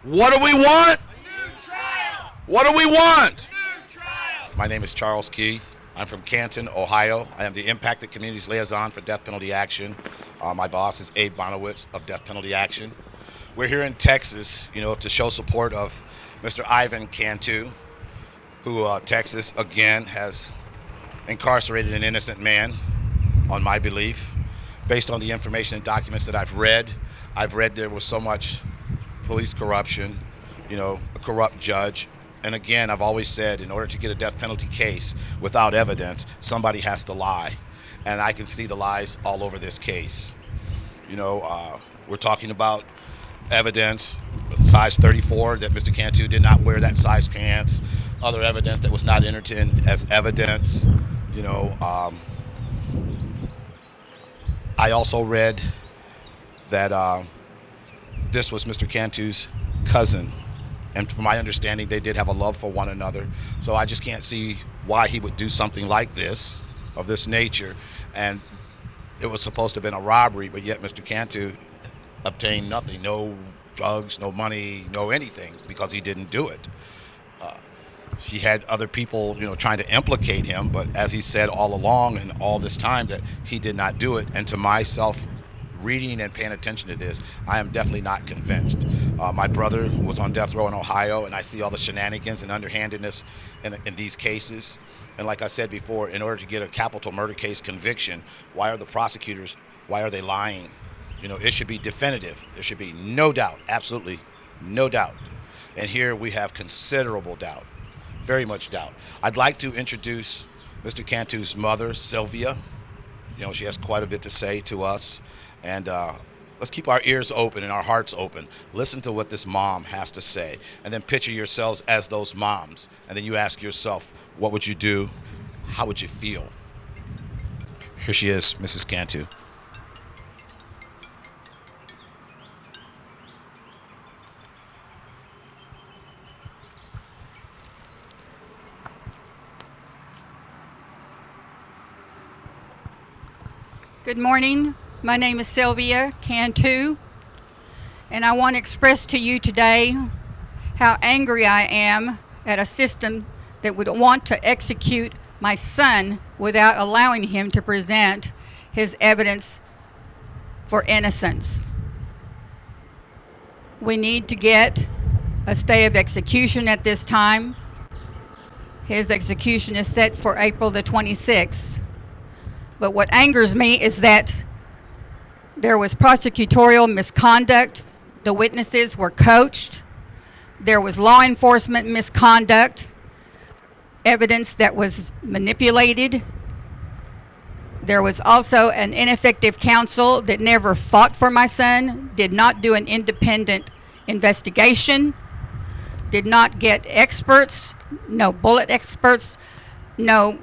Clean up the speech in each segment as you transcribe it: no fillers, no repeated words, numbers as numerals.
What do we want? A new trial. What do we want? New trial. My name is Charles Keith. I'm from Canton, Ohio. I am the Impacted Communities Liaison for Death Penalty Action. My boss is Abe Bonowitz of Death Penalty Action. We're here in Texas, to show support of Mr. Ivan Cantu, who Texas, again, has incarcerated an innocent man, on my belief, based on the information and documents that I've read. There was so much police corruption, a corrupt judge. And again, I've always said, in order to get a death penalty case without evidence, somebody has to lie. And I can see the lies all over this case. We're talking about evidence, size 34, that Mr. Cantu did not wear that size pants, other evidence that was not entered in as evidence. I also read that this was Mr. Cantu's cousin. And from my understanding, they did have a love for one another. So I just can't see why he would do something like this, of this nature. And it was supposed to have been a robbery, but yet Mr. Cantu obtained nothing, no drugs, no money, no anything, because he didn't do it. He had other people, trying to implicate him, but as he said all along and all this time, that he did not do it. And to myself, reading and paying attention to this, I am definitely not convinced. My brother was on death row in Ohio, and I see all the shenanigans and underhandedness in these cases. And like I said before, in order to get a capital murder case conviction, why are the prosecutors, why are they lying? It should be definitive. There should be no doubt, absolutely no doubt. And here we have considerable doubt, very much doubt. I'd like to introduce Mr. Cantu's mother, Sylvia. She has quite a bit to say to us. And let's keep our ears open and our hearts open. Listen to what this mom has to say. And then picture yourselves as those moms. And then you ask yourself, what would you do? How would you feel? Here she is, Mrs. Cantu. Good morning. My name is Sylvia Cantu, and I want to express to you today how angry I am at a system that would want to execute my son without allowing him to present his evidence for innocence. We need to get a stay of execution at this time. His execution is set for April the 26th. But what angers me is that there was prosecutorial misconduct. The witnesses were coached. There was law enforcement misconduct, evidence that was manipulated. There was also an ineffective counsel that never fought for my son, did not do an independent investigation, did not get experts, no bullet experts, no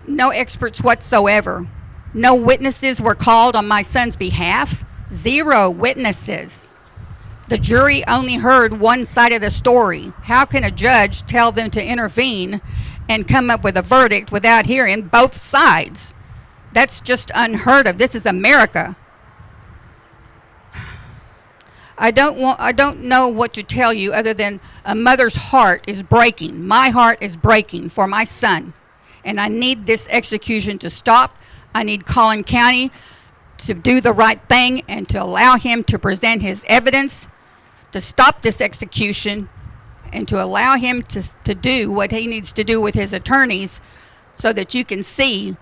experts whatsoever. No witnesses were called on my son's behalf. 0 witnesses. The jury only heard one side of the story. How can a judge tell them to intervene and come up with a verdict without hearing both sides? That's just unheard of. This is America. I don't know what to tell you other than a mother's heart is breaking. My heart is breaking for my son. And I need this execution to stop. I need Collin County to do the right thing and to allow him to present his evidence, to stop this execution, and to allow him to do what he needs to do with his attorneys so that you can see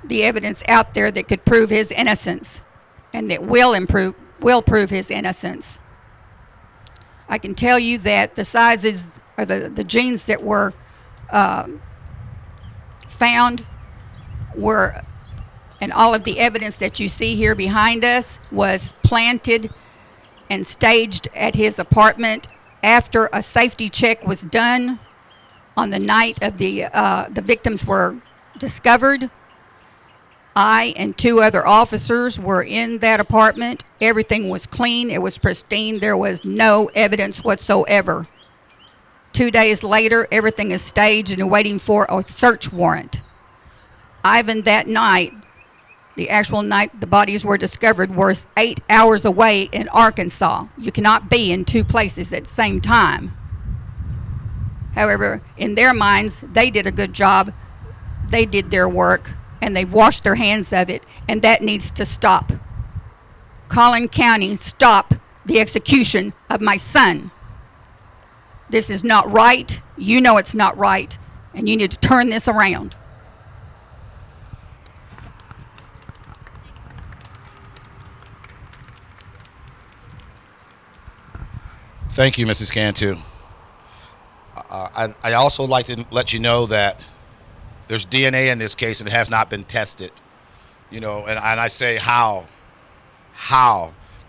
the evidence out there that could prove his innocence and that will prove his innocence. I can tell you that the sizes or the genes that were found were, and all of the evidence that you see here behind us was planted and staged at his apartment after a safety check was done on the night of the victims were discovered. I and 2 other officers were in that apartment. Everything was clean. It was pristine. There was no evidence whatsoever. 2 days later, everything is staged and waiting for a search warrant. Ivan that night The actual night the bodies were discovered was 8 hours away in Arkansas. You cannot be in two places at the same time. However, in their minds, they did a good job. They did their work, and they've washed their hands of it, and that needs to stop. Collin County, stop the execution of my son. This is not right. You know it's not right, and you need to turn this around. Thank you, Mrs. Cantu. I also like to let you know that there's DNA in this case and it has not been tested. You know, and I say how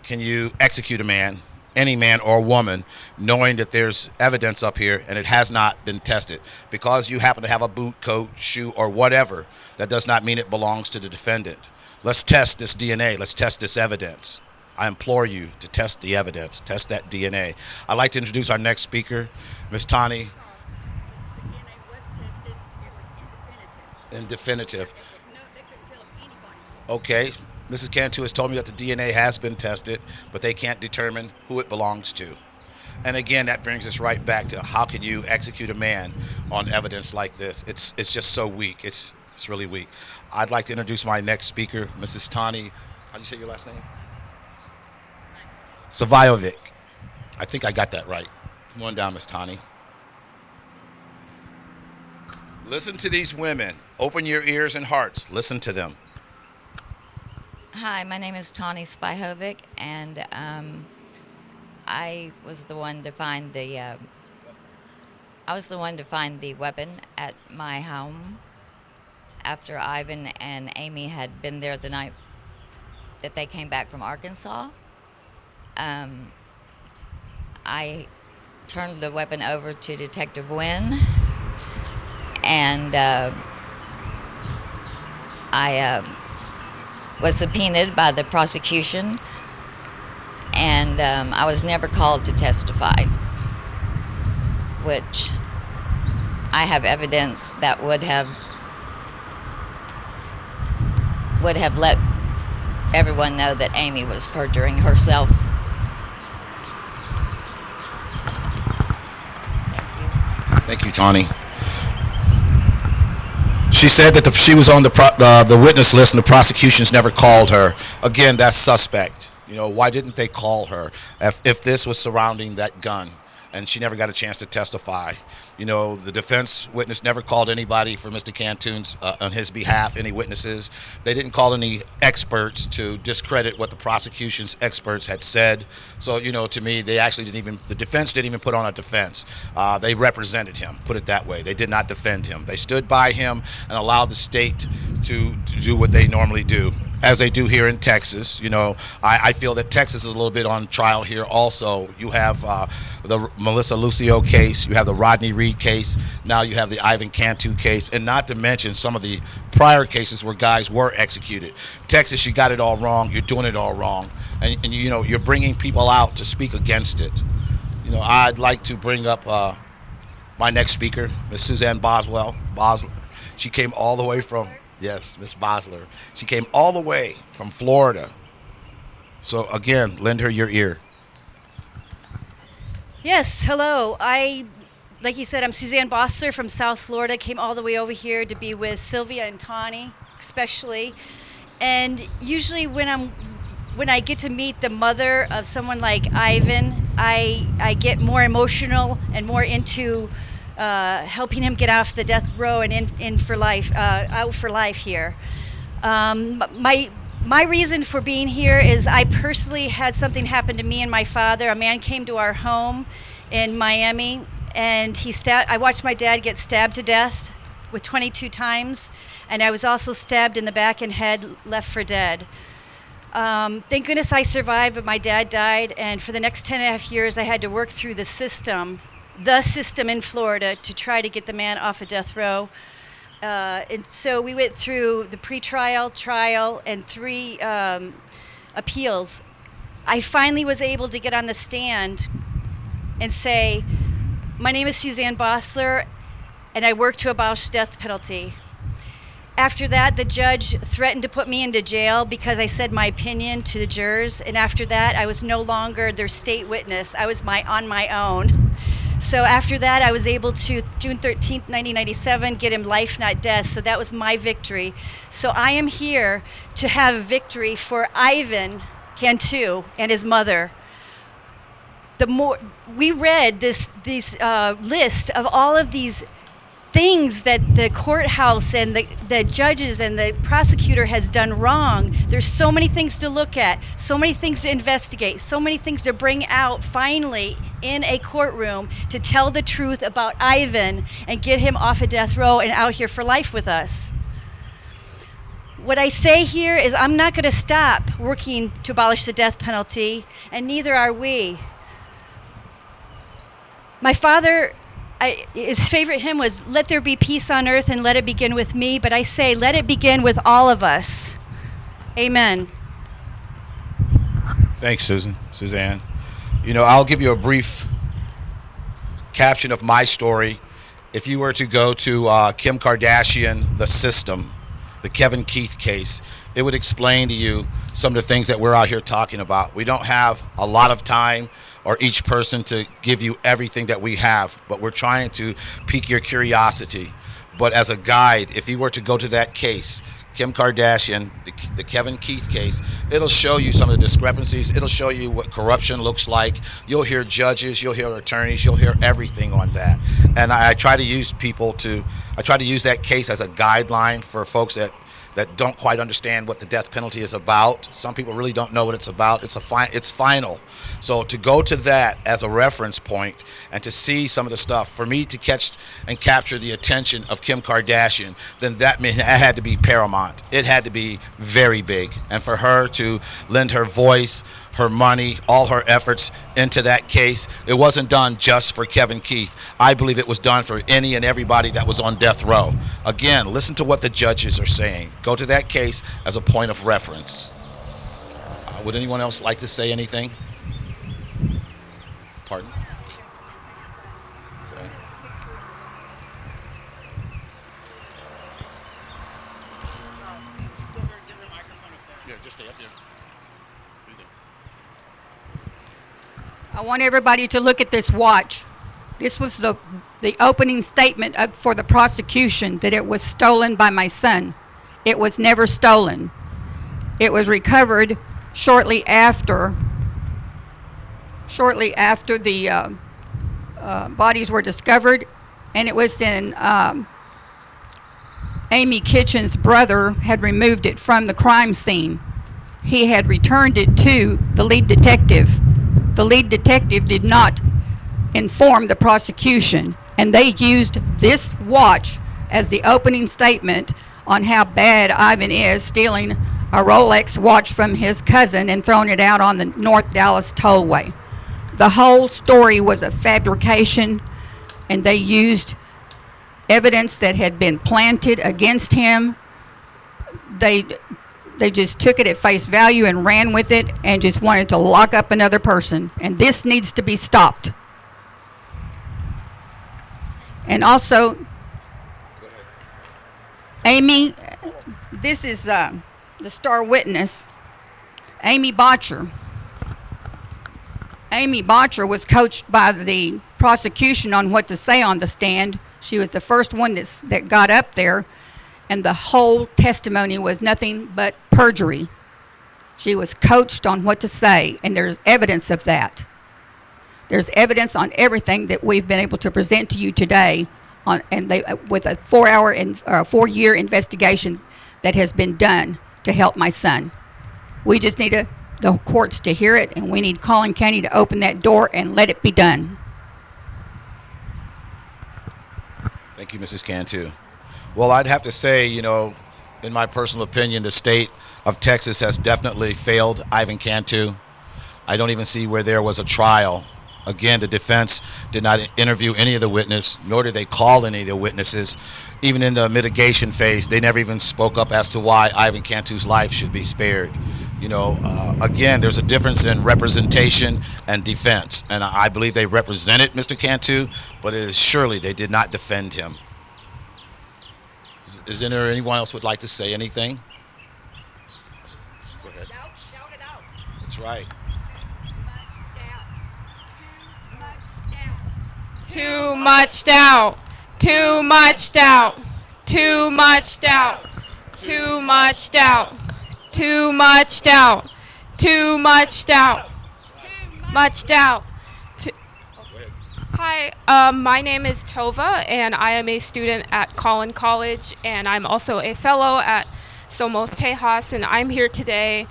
can you execute a man, any man or woman, knowing that there's evidence up here and it has not been tested? Because you happen to have a boot, coat, shoe, or whatever, that does not mean it belongs to the defendant. Let's test this DNA. Let's test this evidence. I implore you to test the evidence, test that DNA. I'd like to introduce our next speaker, Ms. Tani. The DNA was tested. It was In definitive. No, they couldn't tell anybody. Okay, Mrs. Cantu has told me that the DNA has been tested, but they can't determine who it belongs to. And again, that brings us right back to how can you execute a man on evidence like this? It's just so weak. It's really weak. I'd like to introduce my next speaker, Mrs. Tani. How do you say your last name? Savajovic. I think I got that right. Come on down, Miss Tani. Listen to these women. Open your ears and hearts. Listen to them. Hi, my name is Tani Spihovic, and I was the one to find the weapon at my home after Ivan and Amy had been there the night that they came back from Arkansas. I turned the weapon over to Detective Wynn, and I was subpoenaed by the prosecution, and I was never called to testify, which I have evidence that would have let everyone know that Amy was perjuring herself. Thank you, Tani. She said that she was on the witness list and the prosecution's never called her. Again, that's suspect. You know, why didn't they call her if this was surrounding that gun and she never got a chance to testify? You know, the defense witness never called anybody for Mr. Cantu's on his behalf, any witnesses. They didn't call any experts to discredit what the prosecution's experts had said. So, you know, to me, the defense didn't even put on a defense. They represented him, put it that way. They did not defend him. They stood by him and allowed the state to do what they normally do, as they do here in Texas. You know, I feel that Texas is a little bit on trial here also. You have the Melissa Lucio case, you have the Rodney Reed case, now you have the Ivan Cantu case, and not to mention some of the prior cases where guys were executed. Texas, you got it all wrong, you're doing it all wrong, and you know, you're bringing people out to speak against it. You know, I'd like to bring up my next speaker, Ms. Suzanne Boswell. She came all the way from, yes, Ms. Bosler. She came all the way from Florida. So again, lend her your ear. Yes, hello. Like you said, I'm Suzanne Bosler from South Florida. Came all the way over here to be with Sylvia and Tani, especially. And usually when I get to meet the mother of someone like Ivan, I get more emotional and more into helping him get off the death row and in for life, out for life here. My reason for being here is I personally had something happen to me and my father. A man came to our home in Miami, and I watched my dad get stabbed to death with 22 times, and I was also stabbed in the back and head, left for dead. Thank goodness I survived, but my dad died, and for the next 10 and a half years I had to work through the system in Florida to try to get the man off of death row. And so we went through the pretrial, trial, and 3 appeals. I finally was able to get on the stand and say, my name is Suzanne Bosler, and I work to abolish death penalty. After that, the judge threatened to put me into jail because I said my opinion to the jurors. And after that, I was no longer their state witness. I was on my own. So after that, I was able to, June 13th, 1997, get him life, not death. So that was my victory. So I am here to have a victory for Ivan Cantu and his mother. We read this list of all of these things that the courthouse and the judges and the prosecutor has done wrong. There's so many things to look at, so many things to investigate, so many things to bring out finally in a courtroom to tell the truth about Ivan and get him off of death row and out here for life with us. What I say here is I'm not going to stop working to abolish the death penalty, and neither are we. My father, his favorite hymn was, "Let there be peace on earth and let it begin with me," but I say, let it begin with all of us. Amen. Thanks, Suzanne. You know, I'll give you a brief caption of my story. If you were to go to Kim Kardashian, The System, the Kevin Keith case, it would explain to you some of the things that we're out here talking about. We don't have a lot of time or each person to give you everything that we have, but we're trying to pique your curiosity. But as a guide, if you were to go to that case, Kim Kardashian, the Kevin Keith case, it'll show you some of the discrepancies. It'll show you what corruption looks like. You'll hear judges, you'll hear attorneys, you'll hear everything on that. And I try to use that case as a guideline for folks that don't quite understand what the death penalty is about. Some people really don't know what it's about. It's final. So to go to that as a reference point and to see some of the stuff, for me to catch and capture the attention of Kim Kardashian, then that meant it had to be paramount. It had to be very big. And for her to lend her voice, her money, all her efforts into that case, it wasn't done just for Kevin Keith. I believe it was done for any and everybody that was on death row. Again, listen to what the judges are saying. Go to that case as a point of reference. Would anyone else like to say anything? Pardon? Okay. Yeah, just stay up there. I want everybody to look at this watch. This was the opening statement for the prosecution, that it was stolen by my son. It was never stolen. It was recovered shortly after the bodies were discovered, and it was in Amy Kitchen's brother had removed it from the crime scene. He had returned it to the lead detective. The lead detective did not inform the prosecution, and they used this watch as the opening statement on how bad Ivan is, stealing a Rolex watch from his cousin and throwing it out on the North Dallas Tollway. The whole story was a fabrication, and they used evidence that had been planted against him. They just took it at face value and ran with it and just wanted to lock up another person. And this needs to be stopped. And also, Amy, this is the star witness, Amy Botcher. Amy Botcher was coached by the prosecution on what to say on the stand. She was the first one that got up there, and the whole testimony was nothing but perjury. She was coached on what to say, and there's evidence of that. There's evidence on everything that we've been able to present to you today, with a 4-year investigation that has been done to help my son. We just need the courts to hear it, and we need Collin County to open that door and let it be done. Thank you, Mrs. Cantu. Well, I'd have to say, in my personal opinion, the state of Texas has definitely failed Ivan Cantu. I don't even see where there was a trial. Again, the defense did not interview any of the witnesses, nor did they call any of the witnesses. Even in the mitigation phase, they never even spoke up as to why Ivan Cantu's life should be spared. Again, there's a difference in representation and defense, and I believe they represented Mr. Cantu, but it is surely they did not defend him. Is there anyone else who would like to say anything? Go ahead. Shout it out. That's right. Too much doubt. Too much doubt. Too much doubt. Too much doubt. Too much doubt. Too much doubt. Much doubt. Hi, my name is Tova, and I am a student at Collin College, and I'm also a fellow at Somos Tejas, and I'm here today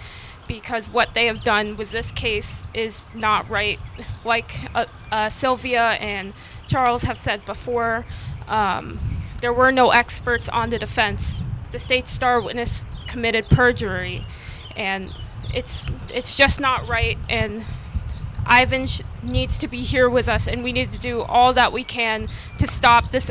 because what they have done with this case is not right. Like Sylvia and Charles have said before, there were no experts on the defense. The state's star witness committed perjury, and it's just not right. And Ivan needs to be here with us, and we need to do all that we can to stop this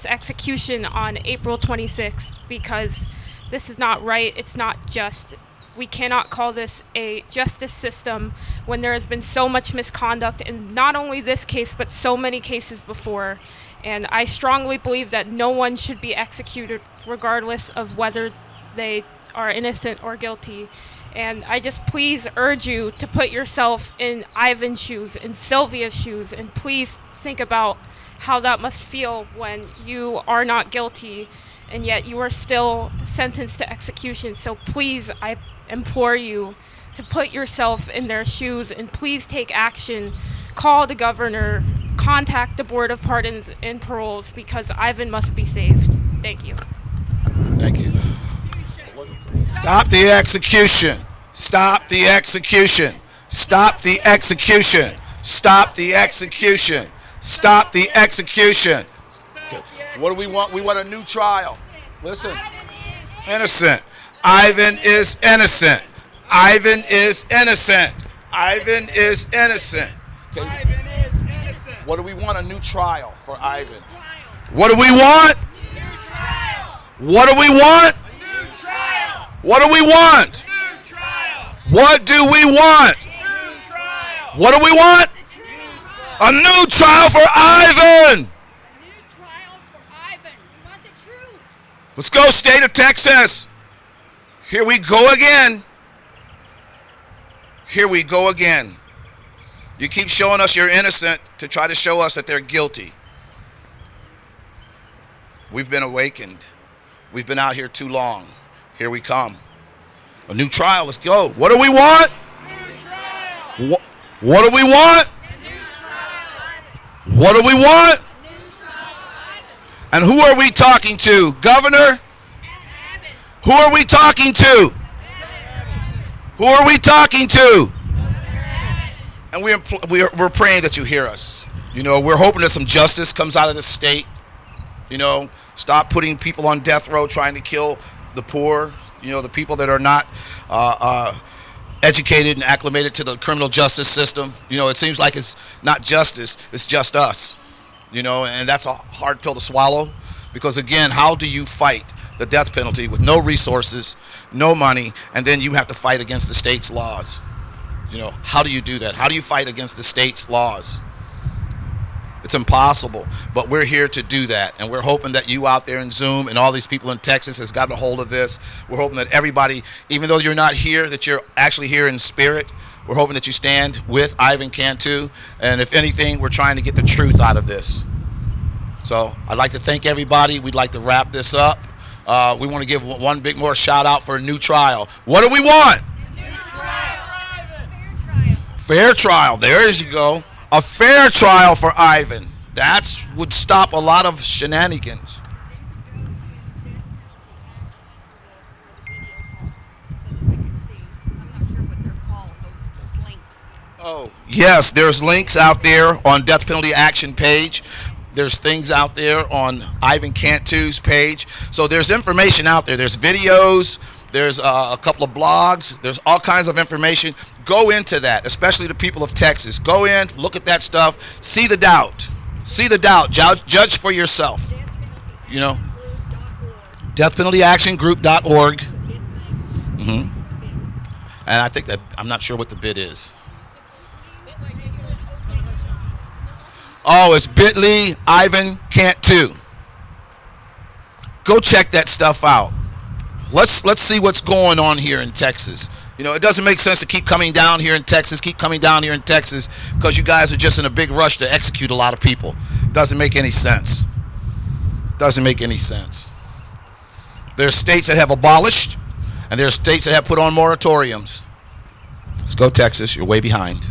execution on April 26th, because this is not right. It's not just. We cannot call this a justice system when there has been so much misconduct in not only this case, but so many cases before. And I strongly believe that no one should be executed regardless of whether they are innocent or guilty. And I just please urge you to put yourself in Ivan's shoes, in Sylvia's shoes, and please think about how that must feel when you are not guilty and yet you are still sentenced to execution. So please, I implore you to put yourself in their shoes and please take action. Call the governor, contact the Board of Pardons and Paroles, because Ivan must be saved. Thank you. Thank you. Stop the execution. Stop the execution. Stop the execution. Stop the execution. Stop the execution. Okay. What do we want? We want a new trial. Listen. Innocent. Ivan is innocent. Ivan is innocent. Ivan is innocent. Okay. Ivan is innocent. What do we want? A new trial for Ivan. What do we want? New trial. What do we want? New trial. What do we want? New trial. What do we want? New trial. What do we want? A new trial for Ivan. New trial for Ivan. We want the truth. Let's go, state of Texas. Here we go again. Here we go again. You keep showing us you're innocent to try to show us that they're guilty. We've been awakened. We've been out here too long. Here we come. A new trial. Let's go. What do we want? New trial. What do we want? What do we want? And who are we talking to? Governor? Who are we talking to? Who are we talking to? And we're praying that you hear us. You know, we're hoping that some justice comes out of the state. You know, stop putting people on death row trying to kill the poor, you know, the people that are not educated and acclimated to the criminal justice system. You know, it seems like it's not justice, it's just us. You know, and that's a hard pill to swallow, because again, how do you fight the death penalty with no resources, no money, and then you have to fight against the state's laws? You know, how do you do that? How do you fight against the state's laws? It's impossible, but we're here to do that, and we're hoping that you out there in Zoom and all these people in Texas has gotten a hold of this. We're hoping that everybody, even though you're not here, that you're actually here in spirit. We're hoping that you stand with Ivan Cantu, and if anything, we're trying to get the truth out of this. So I'd like to thank everybody. We'd like to wrap this up. We want to give one big more shout out for a new trial. What do we want? New trial. Fair trial. There you go. A fair trial for Ivan. That would stop a lot of shenanigans. Oh, yes, there's links out there on Death Penalty Action page. There's things out there on Ivan Cantu's page. So there's information out there. There's videos. There's a couple of blogs. There's all kinds of information. Go into that, especially the people of Texas. Go in, look at that stuff. See the doubt. See the doubt. Judge for yourself. You know, deathpenaltyactiongroup.org. And I think that, I'm not sure what the bit is. Oh, it's bit.ly Ivan Cantu. Go check that stuff out. Let's see what's going on here in Texas. You know, it doesn't make sense to keep coming down here in Texas, because you guys are just in a big rush to execute a lot of people. Doesn't make any sense. Doesn't make any sense. There's states that have abolished, and there's states that have put on moratoriums. Let's go, Texas. You're way behind.